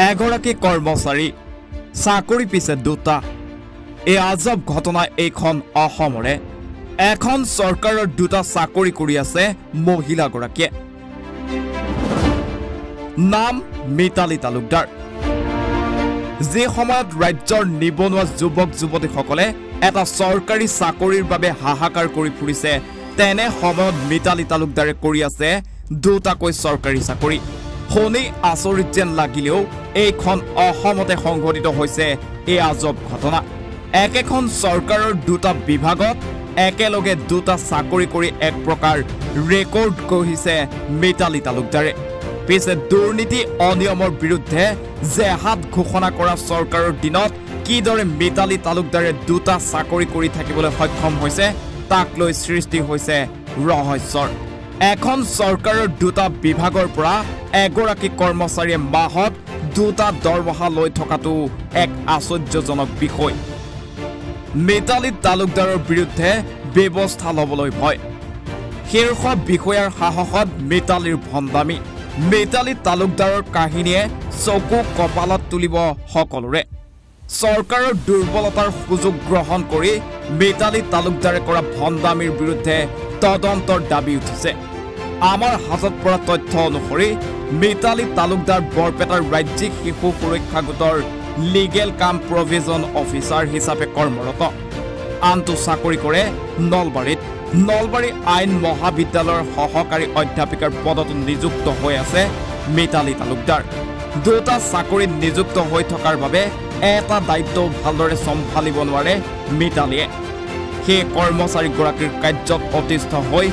এগৰাকী কৰ্মচাৰী চাকৰি পিছে দুটা এই আজব ঘটনা এইখন অসমৰে এখন চৰকাৰৰ দুটা চাকৰি কৰি আছে মহিলাগৰাকীয়ে নাম মিতালী তালুকদাৰ যে সময়ত ৰাজ্যৰ নিবনুৱা যুৱক যুৱতীসকলে এটা চৰকাৰী চাকৰিৰ বাবে হাহাকাৰ কৰি ফুৰিছে তেনে সময়ত মিতালী তালুকদাৰে কৰি আছে দুটাকৈ চৰকাৰী চাকৰি শুনি আচৰিত যেন লাগিলেও এইখন অসমতে সংঘটিত হৈছে এই আজব ঘটনা একেখন চৰকাৰৰ দুটা বিভাগত একেলগে দুটা চাকৰি কৰি এক প্ৰকাৰ ৰেকৰ্ড গঢ়িছে মিতালী তালুকদাৰে পিছে দুৰ্নীতি অনিয়মৰ বিৰুদ্ধে জেহাদ ঘোষণা কৰা চৰকাৰৰ দিনত কিদৰে মিতালী তালুকদাৰে দুটা চাকৰি কৰি থাকিবলৈ সক্ষম হৈছে তাক লৈ সৃষ্টি হৈছে ৰহস্যৰ এখন চৰকাৰৰ দুটা বিভাগৰ পৰা এগৰাকী কৰ্মচাৰীয়ে মাহত দুটা দৰমহা লৈ থকাটো এক আশ্চৰ্যজনক বিষয় মিতালী তালুকদাৰৰ বিৰুদ্ধে ব্যৱস্থা ল'বলৈ ভয় শীৰ্ষ বিষয়াৰ সাহসত মিতালীৰ ভণ্ডামি মিতালী তালুকদাৰৰ কাহিনীয়ে চকু কপালত তুলিব সকলোৰে চৰকাৰৰ দুৰ্বলতাৰ সুযোগ গ্ৰহণ কৰি মিতালী তালুকদাৰে কৰা ভণ্ডামিৰ বিৰুদ্ধে তদন্তৰ দাবী উঠিছে আমাৰ হাতত পৰা তথ্য অনুসৰি মিতালী তালুকদাৰ বৰপেটাৰ ৰাজ্যিক শিশু সুৰক্ষা গোটৰ লিগেল কাম প্ৰভিজন অফিচাৰ হিচাপে কৰ্মৰত আনটো চাকৰি কৰে নলবাৰী আইন মহাবিদ্যালয়ৰ সহকাৰী অধ্যাপিকাৰ পদত নিযুক্ত হৈ আছে মিতালী তালুকদাৰ দুটা চাকৰিত নিযুক্ত হৈ থকাৰ বাবে এটা দায়িত্ব ভালদৰে চম্ভালিব নোৱাৰে মিতালীয়ে সেই কৰ্মচাৰীগৰাকীৰ কাৰ্যত অতিষ্ঠ হৈ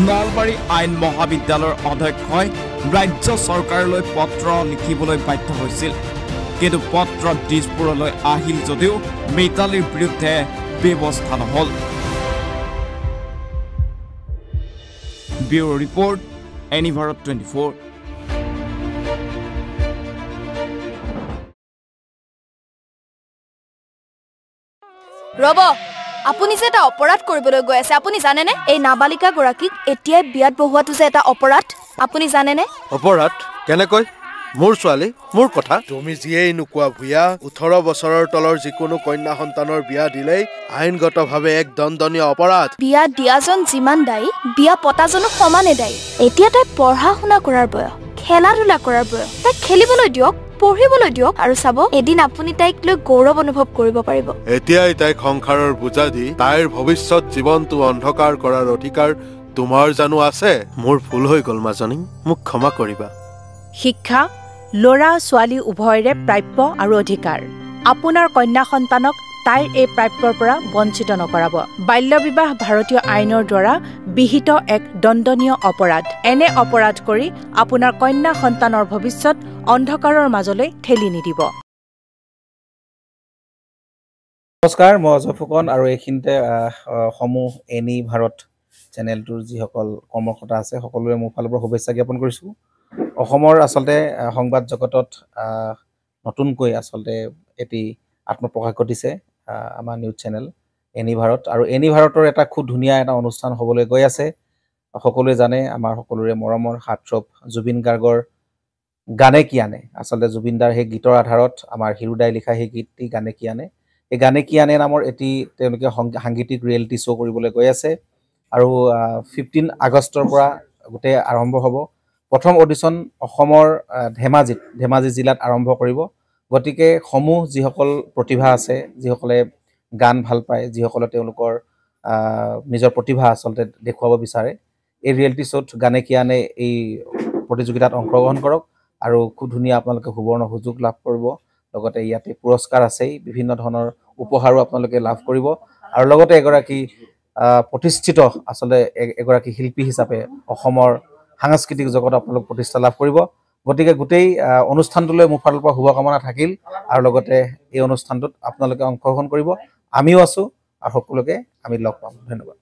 নলবাৰী আইন মহাবিদ্যালয়ৰ অধ্যক্ষই ৰাজ্য চৰকাৰলৈ পত্ৰ লিখিবলৈ বাধ্য হৈছিল কিন্তু পত্ৰ দিছপুৰলৈ আহিল যদিও মিতালীৰ বিৰুদ্ধে ব্যৱস্থা নহল ব্যুৰো ৰিপৰ্ট এনি ভাৰত 24 ৰব আপুনি যে এটা অপৰাধ কৰিবলৈ গৈ আছে আপুনি জানেনে এই নাবালিকা গৰাকীক এতিয়াই বিয়াত বহুৱাটো যে এটা অপৰাধ আপুনি জানেনে অপৰাধ কেনেকৈ মোৰ ছোৱালী মোৰ কথা তুমি যিয়েই নোকোৱা ভূঞা 18 বছৰৰ তলৰ যিকোনো কন্যা সন্তানৰ বিয়া দিলেই আইনগতভাৱে এক দণ্ডনীয় অপৰাধ বিয়া দিয়াজন যিমান দায়ী বিয়া পতাজনো সমানে দায়ী এতিয়া তাই পঢ়া শুনা কৰাৰ বয়স খেলা ধূলা কৰাৰ বয়স তাই খেলিবলৈ দিয়ক পঢ়িবলৈ দিয়ক আৰু চাব এদিন আপুনি তাইক লৈ গৌৰৱ অনুভৱ কৰিব পাৰিব এতিয়াই তাইক সংসাৰৰ বোজা দি তাইৰ ভৱিষ্যত জীৱনটো অন্ধকাৰ কৰাৰ অধিকাৰ তোমাৰ জানো আছে মোৰ ভুল হৈ গ'ল মাজনী মোক ক্ষমা কৰিবা শিক্ষা ল'ৰা ছোৱালী উভয়ৰে প্ৰাপ্য আৰু অধিকাৰ আপোনাৰ কন্যা সন্তানক তাইৰ এই প্ৰাপ্যৰ পৰা বঞ্চিত নকৰাব বাল্য বিবাহ ভাৰতীয় আইনৰ দ্বাৰা বিহিত এক দণ্ডনীয় অপৰাধ এনে অপৰাধ কৰি আপোনাৰ কন্যা সন্তানৰ ভৱিষ্যত অন্ধকাৰৰ মাজলৈ ঠেলি নিদিব নমস্কাৰ মই অজয় ফুকন আৰু এইখিনিতে সমূহ এনি ভাৰত চেনেলটোৰ যিসকল কৰ্মকৰ্তা আছে সকলোৰে মোৰ ফালৰ পৰা শুভেচ্ছা জ্ঞাপন কৰিছোঁ অসমৰ আচলতে সংবাদ জগতত নতুনকৈ আচলতে এটি আত্মপ্ৰকাশ ঘটিছে আমাৰ নিউজ চেনেল এনি ভাৰত আৰু এনি ভাৰতৰ এটা খুব ধুনীয়া এটা অনুষ্ঠান হ'বলৈ গৈ আছে সকলোৱে জানে আমাৰ সকলোৰে মৰমৰ হাৰ্টথ্ৰব জুবিন গাৰ্গৰ গানে কি আনে আচলতে জুবিনদাৰ সেই গীতৰ আধাৰত আমাৰ হিৰুদাই লিখা সেই গীতটি গানে কি আনে এই গানে কি আনে নামৰ এটি তেওঁলোকে সাংগীতিক ৰিয়েলিটি শ্ব' কৰিবলৈ গৈ আছে আৰু 15 আগষ্টৰ পৰা গোটেই আৰম্ভ হ'ব প্ৰথম অডিশ্যন অসমৰ ধেমাজি জিলাত আৰম্ভ কৰিব গতিকে সমূহ যিসকল প্ৰতিভা আছে যিসকলে গান ভাল পায় যিসকলে তেওঁলোকৰ নিজৰ প্ৰতিভা আচলতে দেখুৱাব বিচাৰে এই ৰিয়েলিটি শ্ব'ত গানে কি আনে এই প্ৰতিযোগিতাত অংশগ্ৰহণ কৰক আৰু খুব ধুনীয়া আপোনালোকে সুবৰ্ণ সুযোগ লাভ কৰিব লগতে ইয়াতে পুৰস্কাৰ আছেই বিভিন্ন ধৰণৰ উপহাৰো আপোনালোকে লাভ কৰিব আৰু লগতে এগৰাকী প্ৰতিষ্ঠিত আচলতে এগৰাকী শিল্পী হিচাপে অসমৰ সাংস্কৃতিক জগত আপোনালোক প্ৰতিষ্ঠা লাভ কৰিব গতিকে গোটেই অনুষ্ঠানটোলৈ মোৰ ফালৰ পৰা শুভকামনা থাকিল আৰু লগতে এই অনুষ্ঠানটোত আপোনালোকে অংশগ্ৰহণ কৰিব আমিও আছো আৰু সকলোকে আমি লগ পাম ধন্যবাদ